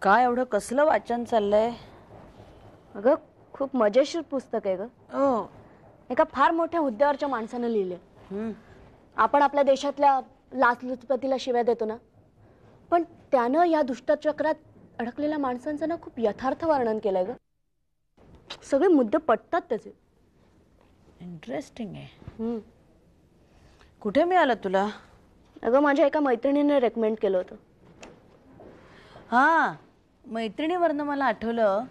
काय एवढं कसलं वाचन चाललंय? अगं खूप मजेशीर पुस्तक आहे ग. एका फार मोठ्या हुद्द्यावरच्या माणसानं लिहिलंय. आपण आपल्या देशातल्या लाचलुचपतीला शिव्या देतो ना, पण त्यानं या दुष्टचक्रात अडकलेल्या माणसांचं ना खूप यथार्थ वर्णन केलंय ग. सगळे मुद्दे पटतात त्याचे. इंटरेस्टिंग आहे. कुठे मिळालं तुला? अगं माझ्या एका मैत्रिणीने रेकमेंड केलं होतं. हा, मैत्रिणीवरनं मला आठवलं.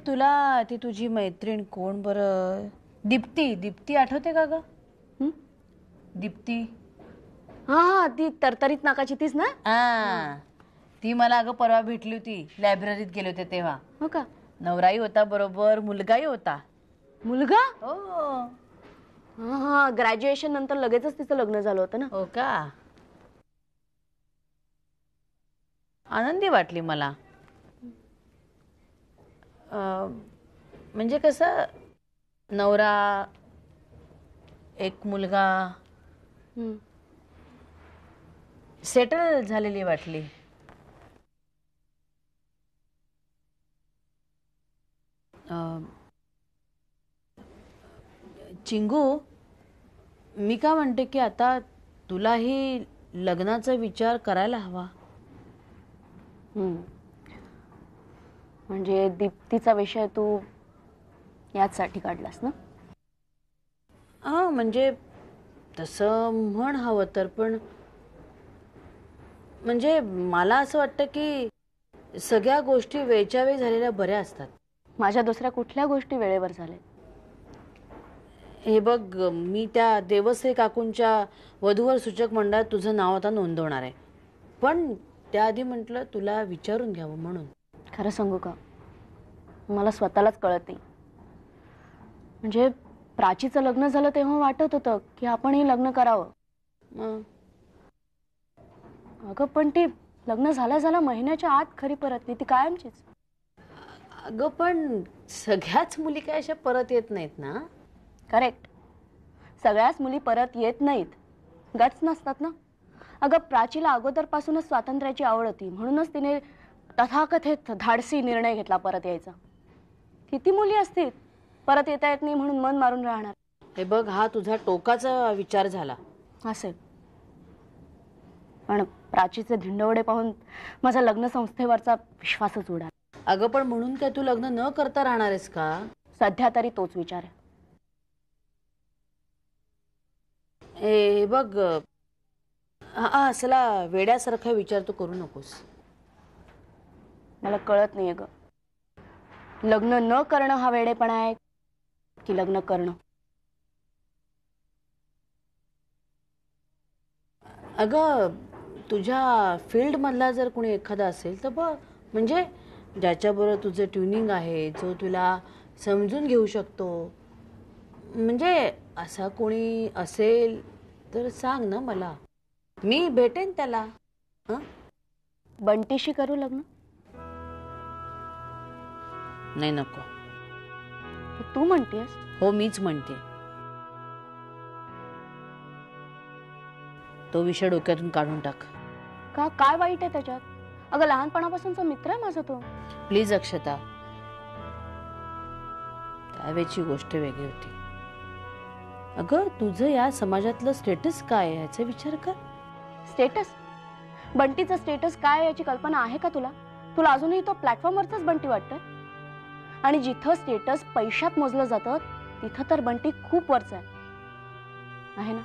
तुला ती तुझी मैत्रीण कोण बरं? दीप्ती आठवते का ग? दीप्ती. हा हा, ती तरतरीत नाकाची तीच ना? हा, ती मला अगं परवा भेटली होती. लायब्ररीत गेले होते तेव्हा. हो का? नवराही होता बरोबर, मुलगाही होता. मुलगा? हो. हा हा, ग्रॅज्युएशन नंतर लगेचच तिचं लग्न झालं होतं ना. हो का? आनंदी वाटली मला. म्हणजे कसं, नवरा, एक मुलगा, सेटल झालेली वाटली. चिंगू, मी का म्हणते की आता तुलाही लग्नाचा विचार करायला हवा. म्हणजे दीप्तीचा विषय तू याचसाठी काढलास ना? हा, म्हणजे तसं म्हण हवं तर, पण म्हणजे मला असं वाटतं की सगळ्या गोष्टी वेळच्या वेळी झालेल्या बऱ्या असतात. माझ्या दुसऱ्या कुठल्या गोष्टी वेळेवर झाल्या? हे बघ, मी त्या देवश्री काकूंच्या वधूवर सूचक मंडळात तुझं नाव आता नोंदवणार आहे, पण त्याआधी म्हटलं तुला विचारून घ्यावं म्हणून. खरं सांगू का, मला स्वतःलाच कळत नाही. म्हणजे प्राचीचं लग्न झालं तेव्हा वाटत होतं की आपणही लग्न करावं. अगं पण ती लग्न झाल्या महिन्याच्या आत खरी परतली, ती कायमचीच. अगं पण सगळ्याच मुली काय अशा परत येत नाहीत ना? करेक्ट, सगळ्याच मुली परत येत नाहीत, गट्स नसतात ना. अगं प्राचीला अगोदरपासूनच स्वातंत्र्याची आवड होती, म्हणूनच तिने तथाकथित धाडसी निर्णय घेतला परत यायचा. किती मुली असतील परत येता येत नाही म्हणून मन मारून राहणार. हे बघ, हा तुझा टोकाचा विचार झाला असेल, पण प्राचीचे धिंडवडे पाहून माझा लग्न संस्थेवरचा विश्वासच उडाला. अगं पण म्हणून काय तू लग्न न करता राहणार आहेस का? सध्या तरी तोच विचार आहे. हे बघ, हा असला वेड्यासारखा विचार तू करू नकोस. मला कळत नाहीये ग, लग्न न करणं हा वेडेपणा आहे की लग्न करणं? अगं तुझ्या फील्ड मधला जर कोणी एखादा असेल तर बघ, म्हणजे ज्याच्याबरोबर तुझं ट्युनिंग आहे, जो तुला समजून घेऊ शकतो. म्हणजे असा कोणी असेल तर सांग ना मला, मी भेटेन त्याला. बंटीशी करू लग्न? नाही, नको. तू म्हणतेस? हो, मीच म्हणते. तो विषय डोक्यातून काढून टाक. का, काय वाईट आहे त्याच्यात? अगं लहानपणापासूनचा मित्र आहे माझा तो. प्लीज अक्षता, त्यावेळची गोष्ट वेगळी होती. अगं तुझं या समाजातलं स्टेटस काय आहे याचा विचार कर. स्टेटस? बंटीचं स्टेटस काय आहे याची कल्पना आहे का तुला? तुला अजूनही तो प्लॅटफॉर्मवरचाच बंटी वाटतोय? आणि जिथं स्टेटस पैशात मोजलं जातं तिथं तर बंटी खूप वरचा आहे ना?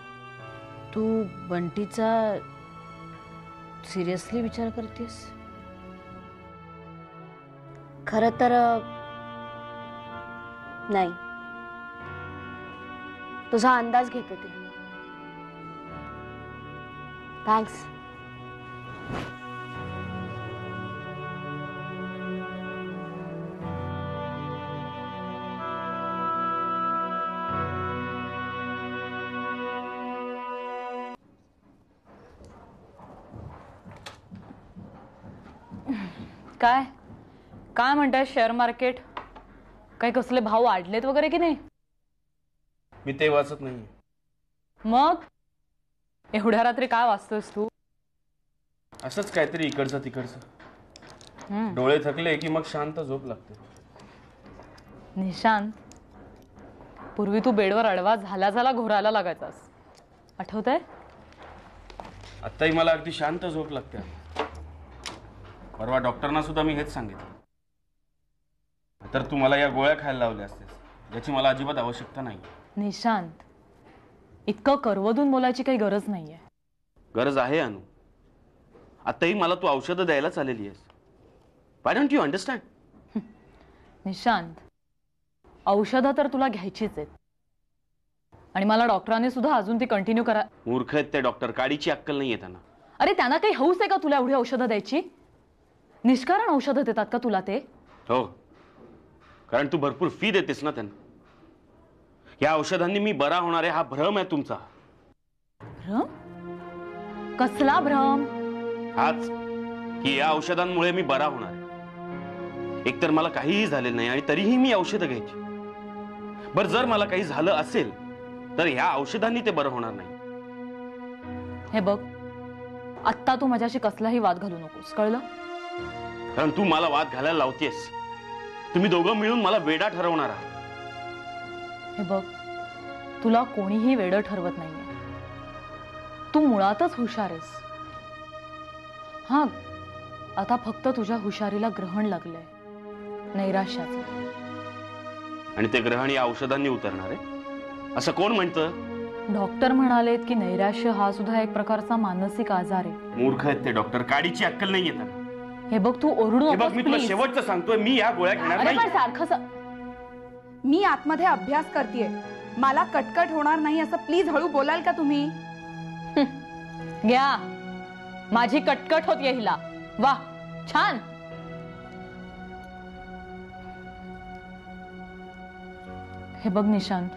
तू बंटीचा सिरियसली विचार करतेस? खरं तर नाही, तुझा अंदाज घेत होते. थँक्स. काय काय म्हणताय शेअर मार्केट? काही कसले भाव वाढलेत वगैरे की नाही? मी ते वाचत नाहीये. मग एवढ्या रात्री काय वाचतोस तू? असंच काहीतरी इकडचं तिकडचं. डोळे थकले की मग शांत झोप लागते. निशांत, पूर्वी तू बेडवर अडवा झाला झाला घोरायला लागायचास, आठवतंय? आत्ताही मला अगदी शांत झोप लागते. परवा डॉक्टरना सुद्धा मी हेच सांगितलं. तर तू मला या गोळ्या खायला लावल्या असतेस, याची मला अजिबात आवश्यकता नाही. निशांत, इतकं करवदून बोलायची काही गरज नाहीये. गरज आहे अनु. आत्ताही मला तू औषधं द्यायलाच आलेली आहेस. व्हाय डोंट यू अंडरस्टँड? निशांत, औषधं तर तुला घ्यायचीच आहेत आणि मला डॉक्टरांनी सुद्धा अजून ती कंटिन्यू करा. मूर्ख आहेत ते डॉक्टर, काडीची अक्कल नाहीये त्यांना. अरे त्यांना काही हौस आहे का तुला एवढी औषधं द्यायची? निष्कारण औषधं देतात का तुला ते? हो, कारण तू भरपूर फी देतेस ना त्यांना. या औषधांनी मी बरा होणार आहे हा भ्रम आहे तुमचा. भ्रम? कसला भ्रम? हाच की या औषधांमुळे मी बरा होणार आहे. एकतर मला काहीही झालेलं नाही आणि तरीही मी औषधं घ्यायची. बरं, जर मला काही झालं असेल तर ह्या औषधांनी ते बरं होणार नाही. हे बघ, आत्ता तू माझ्याशी कसलाही वाद घालू नकोस, कळलं? कारण तू मला वाद घालायला लावतेस. तुम्ही दोघं मिळून मला वेडा ठरवणार आहात. हे बघ, तुला कोणीही वेडं ठरवत नाहीये. तू मुळातच हुशार आहेस. हा, आता फक्त तुझ्या हुशारीला ग्रहण लागलंय, नैराश्याचं. आणि ते ग्रहण या औषधांनी उतरणार आहे असं कोण म्हणतं? डॉक्टर म्हणालेत की नैराश्य हा सुद्धा एक प्रकारचा मानसिक आजार आहे. मूर्ख आहेत ते डॉक्टर, काडीची अक्कल नाहीये त्यांना. हे बघ, तू ओरडू हे बघ, नकोस, मी तुला please. शेवटचं सांगतोय, मी या गोळ्या घेणार अरे नाही. पण सारखं मी आतमध्ये अभ्यास करतेय, मला कटकट होणार नाही असं प्लीज हळू बोलाल का तुम्ही? घ्या, माझी कटकट होतीये हिला. वा, छान. हे बघ निशांत,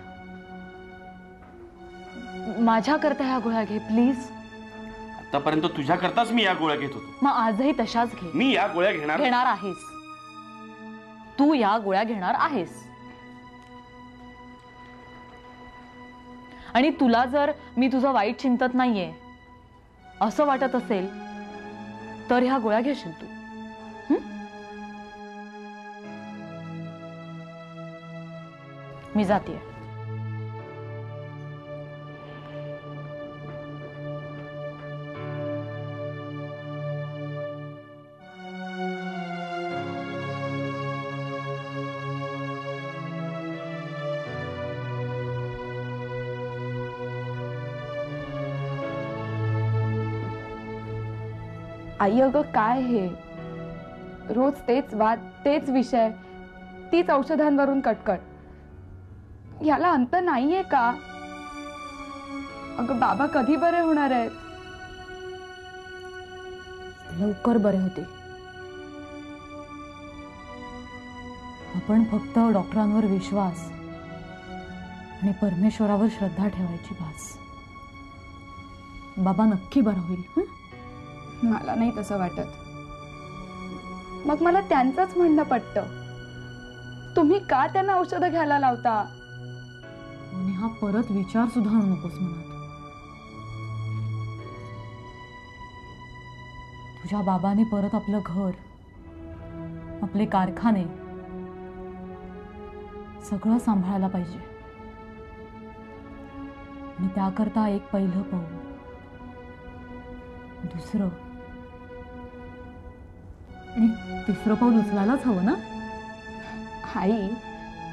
माझ्याकरता ह्या गोळ्या घे प्लीज. आतापर्यंत तुझ्या करताच मी या गोळ्या घेत होतो. मग आजही तशाच घे. मी या गोळ्या घेणार आहेस. तू या गोळ्या घेणार आहेस. आणि तुला जर मी तुझं वाईट चिंतत नाहीये असं वाटत असेल तर ह्या गोळ्या घेशील तू. मी जातेय. आई अगं काय हे, रोज तेच वाद, तेच विषय, तीच औषधांवरून कटकट. याला अंत नाहीये का? अगं बाबा कधी बरे होणार आहेत? लवकर बरे होते. आपण फक्त डॉक्टरांवर विश्वास आणि परमेश्वरावर श्रद्धा ठेवायची बास. बाबा नक्की बरा होईल. मला नाही तसं वाटत. मग मला त्यांचंच म्हणणं पटतं. तुम्ही का त्यांना औषधं घ्यायला लावता? आणि हा परत विचार सुद्धा आणू नकोस मनात. तुझ्या बाबांनी परत आपलं घर, आपले कारखाने सगळं सांभाळायला पाहिजे. आणि त्याकरता एक पहिलं पाऊल, दुसरं आणि तिसरं पाऊल उचलायलाच हवं ना? आई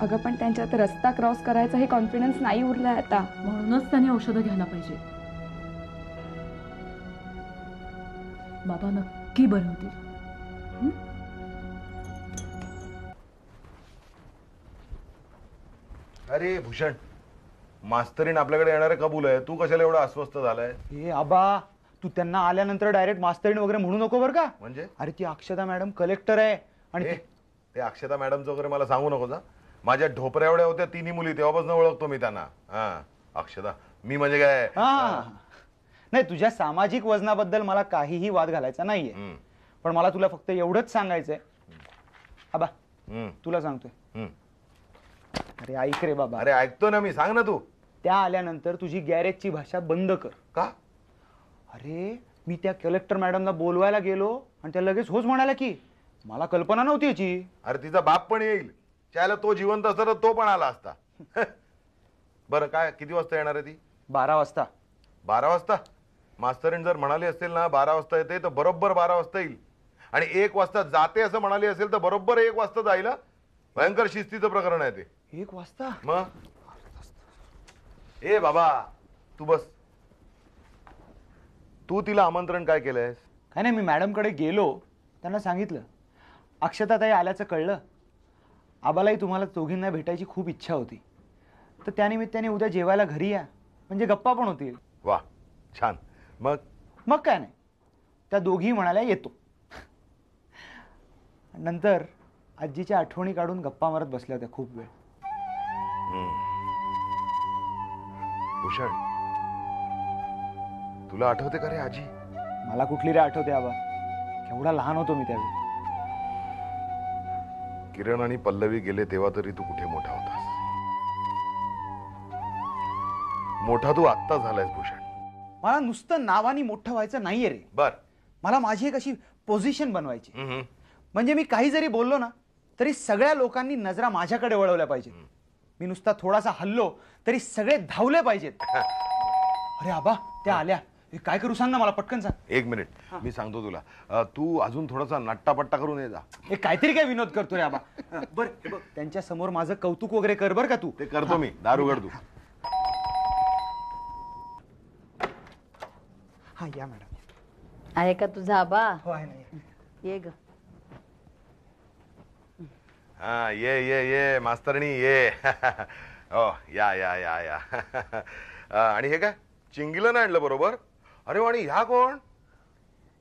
अगं पण त्यांच्यात रस्ता क्रॉस करायचा हे कॉन्फिडन्स नाही उरलाय आता. म्हणूनच त्याने औषधं घ्यायला पाहिजे. बाबा नक्की बरे होतील. अरे भूषण, मास्तरीन आपल्याकडे येणारे कबूल आहे. तू कशाला एवढा अस्वस्थ झालाय? ए आबा, तू त्यांना आल्यानंतर डायरेक्ट मास्तरीन वगैरे म्हणू नको बरं का. म्हणजे? अरे ती अक्षता मॅडम कलेक्टर आहे आणि ते अक्षता मॅडमचं वगैरे मला सांगू नको जा. माझ्या ढोपऱ्या एवढ्या होत्या तिन्ही मुली, तेव्हापासून ओळखतो मी त्यांना. हा, अक्षता मी म्हणजे काय? नाही, तुझ्या सामाजिक वजनाबद्दल मला काहीही वाद घालायचा नाहीये. पण मला तुला फक्त एवढंच सांगायचंय आबा, तुला सांगतोय. अरे ऐक रे बाबा. अरे ऐकतो ना मी, सांग ना तू. त्या आल्यानंतर तुझी गॅरेजची भाषा बंद कर. का? अरे मी त्या कलेक्टर मॅडमला बोलवायला गेलो आणि त्या लगेच होच म्हणाल्या की मला कल्पना नव्हती याची. अरे तिचा बाप पण येईल, त्याला तो जिवंत असता तर तो पण आला असता. बरं काय किती वाजता येणार आहे ती? 12 वाजता. 12 वाजता? मास्तरीण जर म्हणाली असेल ना 12 वाजता येते तर बरोबर 12 वाजता येईल. आणि 1 वाजता जाते असं म्हणाली असेल तर बरोबर 1 वाजता जाईल. भयंकर शिस्तीचं प्रकरण आहे ते. 1 वाजता? मग ए बाबा तू बस. तू तिला आमंत्रण काय केलंयस? काय नाही, मी मॅडमकडे गेलो, त्यांना सांगितलं अक्षताताई आल्याचं कळलं. आबालाही तुम्हाला दोघींना भेटायची खूप इच्छा होती, तर त्यानिमित्ताने उद्या जेवायला घरी या, म्हणजे गप्पा पण होतील. वा छान. मग मग काय नाही, त्या दोघी म्हणाल्या येतो. नंतर आजीच्या आठवणी काढून गप्पा मारत बसल्या होत्या खूप वेळ. भूषण तुला आठवते का रे आजी? मला कुठली रे आठवते आबा, केवढा लहान होतो मी त्यावेळी. किरण आणि पल्लवी गेले तेव्हा तरी तू कुठे मोठा होतास. मोठा तू आत्ता झालायस भूषण. मला नुसतं नावानी मोठं व्हायचं नाहीये रे. बर. मला माझी एक अशी पोझिशन बनवायची, म्हणजे मी काही जरी बोललो ना तरी सगळ्या लोकांनी नजरा माझ्याकडे वळवल्या पाहिजेत. मी नुसता थोडासा हल्लो तरी सगळे धावले पाहिजेत. अरे आबा त्या आल्या, काय करू सांग ना मला, पटकन सांग. 1 मिनिट मी सांगतो तुला. तू अजून थोडासा नट्टापट्टा करून ये जा. हे काहीतरी काय विनोद करतो रे आबा. बरं त्यांच्या समोर माझं कौतुक वगैरे कर बर का तू. ते करतो मी. दार उघड तू. हा या मॅडम. आहे का तुझा आबा? हो आहे ना. ये ग. हा ये ये ये मास्तरणी ये. ओ या या या या. आणि हे काय चिंगीला नाही आणलं बरोबर? अरे आणि ह्या कोण?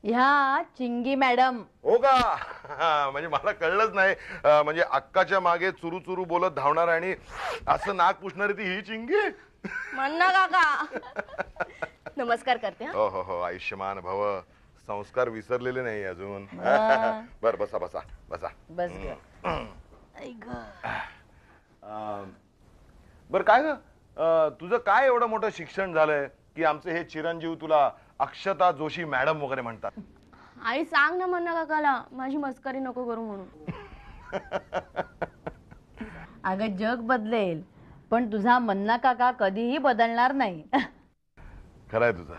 ह्या चिंगी मॅडम. हो का? म्हणजे मला कळलंच नाही. म्हणजे अक्काच्या मागे चुरू चुरू बोलत धावणार आणि असं नाक पुसणारी ती ही चिंगी? म्हणा काका. नमस्कार करते. हो हो हो आयुष्यमान भव. संस्कार विसरलेले नाही अजून. बर बसा बसा बसा. बस ग. बर काय ग तुझं काय एवढं मोठं शिक्षण झालंय की आमचे हे चिरंजीव तुला अक्षता जोशी मॅडम वगैरे म्हणतात? आई सांग ना म्हणा काकाला माझी मस्करी नको करू म्हणून. अगं जग बदलेल पण तुझा मन्ना काका कधीही बदलणार नाही. खरंय तुझं.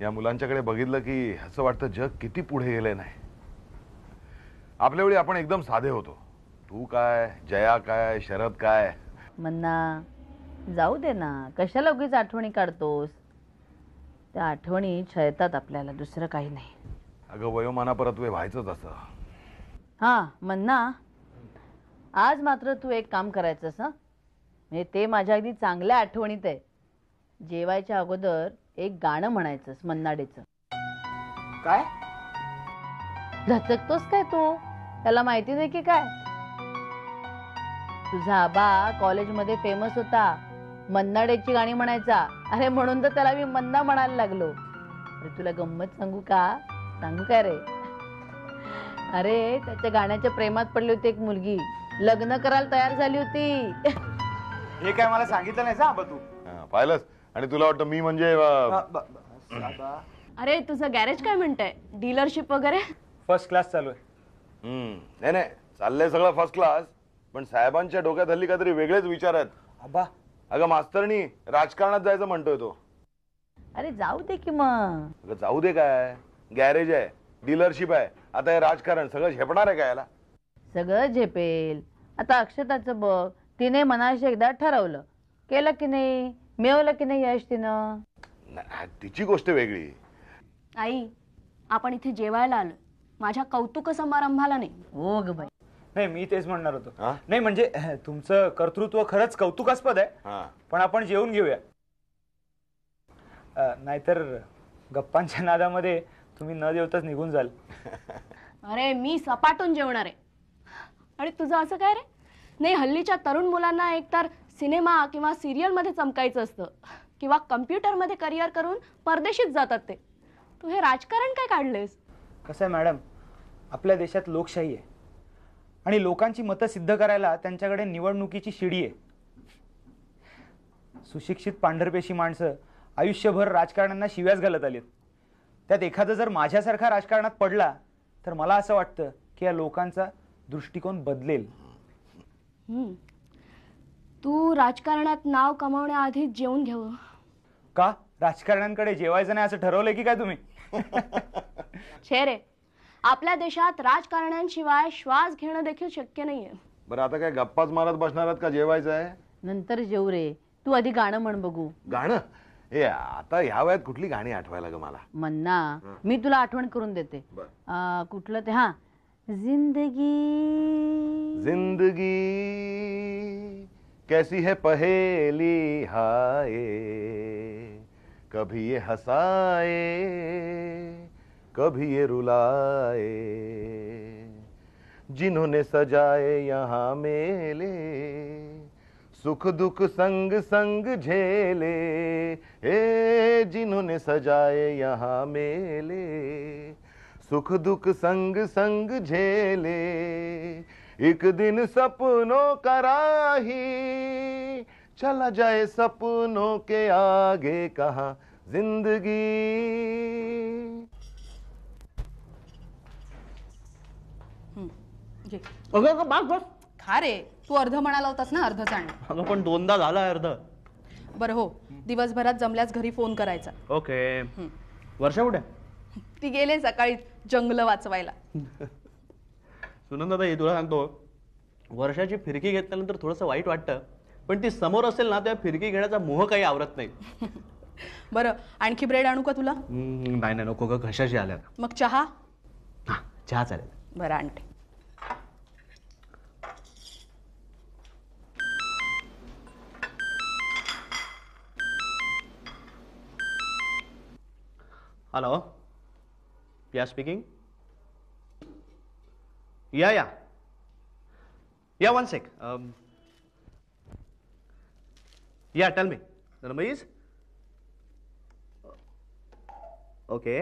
या मुलांच्याकडे बघितलं की असं वाटतं जग किती पुढे गेलंय. नाही आपल्या वेळी आपण एकदम साधे होतो. तू काय, जया काय, शरद काय. मन्ना जाऊ दे ना, कशाला उगीच आठवणी काढतोस. त्या आठवणी छळतात आपल्याला, दुसरं काही नाही. अगं वयोमानापरत्वे व्हायचंच असं. हा मन्ना, आज मात्र तू एक काम करायचंस. हा म्हणजे ते माझ्या अगदी चांगल्या आठवणीत आहे. जेवायच्या अगोदर एक गाणं म्हणायचंस मन्नाडेचं. काय धचकतोस काय तू? त्याला माहिती नाही की काय? तुझा आबा कॉलेजमध्ये फेमस होता, मन्नाडेची गाणी म्हणायचा. अरे म्हणून तर त्याला मी मन्ना म्हणायला लागलो. अरे तुला गंमत सांगू का? सांगू काय रे? अरे त्याच्या गाण्याच्या प्रेमात पडली होती एक मुलगी, लग्न करायला तयार झाली होती. हे काय मला सांगितलं नाही सांग तू. पाहिलंस? आणि तुला वाटतं मी म्हणजे अरे तुझं गॅरेज काय म्हणतंय? डीलरशिप वगैरे? फर्स्ट क्लास चालू आहे. नाही नाही चाललंय सगळं फर्स्ट क्लास. पण साहेबांच्या डोक्यात हल्ली काहीतरी वेगळेच विचार आहेत. आबा अगं मास्तरनी राजकारणात जायचं म्हणतोय तो. अरे जाऊ दे की मग. अगं जाऊ दे काय, गॅरेज आहे, डीलरशिप आहे, आता हे राजकारण सगळं झेपणार आहे का याला? सगळं झेपेल. आता अक्षताचं बघ, तिने मनाशी एकदा ठरवलं, केलं की नाही, मिळवलं की नाही यश तिनं. तिची गोष्ट वेगळी. आई आपण इथे जेवायला आलो, माझ्या कौतुक समारंभाला नाही. हो ग बाई. नाही मी तेच म्हणणार होतो. नाही म्हणजे तुमचं कर्तृत्व खरंच कौतुकास्पद आहे, पण आपण जेवून घेऊया. नाहीतर गप्पांच्या नादामध्ये तुम्ही न जेवताच निघून जाल. अरे मी सपाटून जेवणार आहे. आणि तुझं असं काय रे? नाही हल्लीच्या तरुण मुलांना एकतर सिनेमा किंवा सिरियल मध्ये चमकायचं असतं किंवा कम्प्युटर मध्ये करिअर करून परदेशीत जातात ते. तू हे राजकारण काय काढलेस? कसं आहे मॅडम, आपल्या देशात लोकशाही आहे आणि लोकांची मतं सिद्ध करायला त्यांच्याकडे निवडणुकीची शिडी आहे. सुशिक्षित पांढरपेशी माणसं आयुष्यभर राजकारण्यांना शिव्याच घालत आलीत. त्यात एखादं जर माझ्यासारखा राजकारणात पडला तर मला असं वाटतं की या लोकांचा दृष्टिकोन बदलेल. तू राजकारणात नाव कमावण्याआधी जेवून घ्यावं. का राजकारण्यांकडे जेवायचं नाही असं ठरवलंय की काय तुम्ही? छे रे, आपल्या देशात राजकारण्यांशिवाय श्वास घेणं देखील शक्य नाहीये. बरं आता काय गप्पाच मारत बसणार आहात का जेवायचं आहे? नंतर जेव रे. तू आधी गाणं म्हण बघू. गाणं? हे आता ह्या वयात कुठली गाणी आठवायला ग मला? मन्ना, मी तुला आठवण करून देते. कुठलं ते? हा, जिंदगी जिंदगी कैसी है पहेली हाय, कभी ये हंसाए कभी ये रुलाए, जिन्होंने सजाए यहाँ मेले, सुख दुख संग संग झेले, ए जिन्होंने सजाए यहाँ मेले, सुख दुख संग संग झेले, एक दिन सपनों का राही चला जाए सपनों के आगे कहाँ जिंदगी. अगं बाग बस खा रे. तू अर्ध म्हणाला होतास ना, अर्ध सांग. अगं पण दोनदा झाला अर्ध. बरं हो, दिवसभरात जमल्यास घरी फोन करायचा. ओके. वर्षा कुठे? ती गेले सकाळी जंगल वाचवायला. सुनंदा ताई, तुला सांगतो, वर्षाची फिरकी घेतल्यानंतर थोडंसं वाईट वाटतं, पण ती समोर असेल ना, त्या फिरकी घेण्याचा मोह काही आवरत नाही. बरं, आणखी ब्रेड आणू का तुला? नाही नाही नको ग, घशाशी आल्या. मग चहा? हा, चहा चालेल. बरं आणते. हॅलो, या स्पीकिंग. या वन सेक. या tell me the number is. Okay.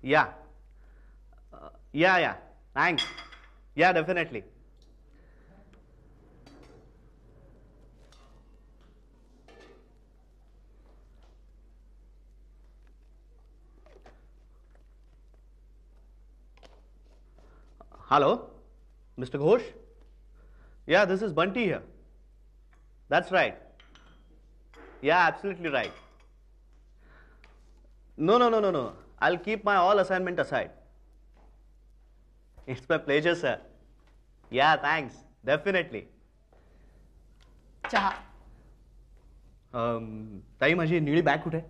या थँक्स. या definitely. Hello, Mr. Ghosh? Yeah, this is Bunty here. That's right. Yeah, absolutely right. No. I'll keep my all assignment aside. It's my pleasure, sir. Yeah, thanks. Definitely. चहा. ताई, माझी निळी bag कुठे?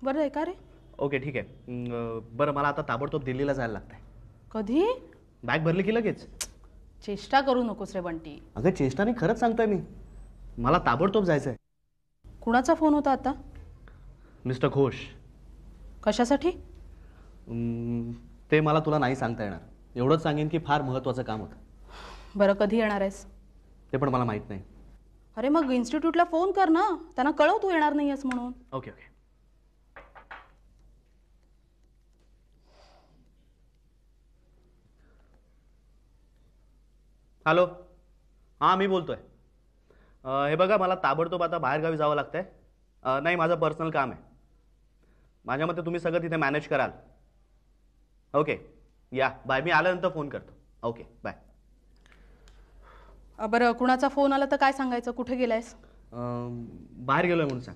बरं आहे का रे? ओके, ठीक आहे. बरं, मला आता ताबडतोब दिल्लीला जायला लागतंय. कधी? बॅग भरली की लगेच. चेष्टा करू नकोस रे बंटी. अगं चेष्टा नाही, खरंच सांगतोय मी. मला ताबडतोब जायचंय. कुणाचा फोन होता आता? मिस्टर घोष. कशासाठी? ते मला तुला नाही सांगता येणार. एवढंच सांगेन की फार महत्वाचं काम होतं. बरं, कधी येणार आहेस? ते पण मला माहित नाही. अरे मग इन्स्टिट्यूटला फोन कर ना, त्यांना कळव तू येणार नाही आहेस म्हणून. ओके. हॅलो, हां मी बोलतोय. हे बघा, मला ताबडतोब आता बाहेरगावी जावं लागतंय. नाही, माझं पर्सनल काम आहे. माझ्या मते तुम्ही सगळं तिथे मॅनेज कराल. ओके, या बाय. मी आल्यानंतर फोन करतो. Okay, bye. बरं, कुणाचा फोन आला तर काय सांगायचं? कुठे गेलायस? बाहेर गेलोय म्हणून सांग.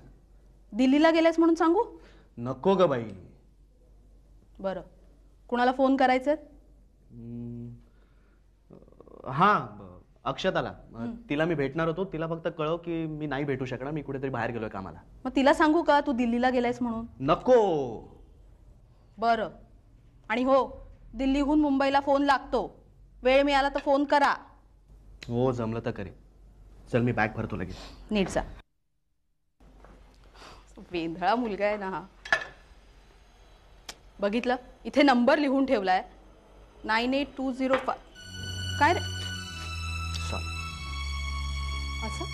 दिल्लीला गेलायस म्हणून सांगू? नको ग बाई. बरं, कुणाला फोन करायचे? हां, अक्षताला. तिला मी भेटणार होतो. तिला फक्त कळव की मी नाही भेटू शकणार, मी कुठेतरी बाहेर गेलोय कामाला. मग तिला सांगू का तू दिल्लीला गेलायस म्हणून? नको. बरं, आणि हो, दिल्लीहून मुंबईला फोन लागतो. वेळ मिळाला तर फोन करा. हो, जमलं तर करे. चल, मी बॅग भरतो लगेच. नीट जा. वेंधळा मुलगा आहे ना हा. बघितलं, इथे नंबर लिहून ठेवलाय 9820. काय रे असं?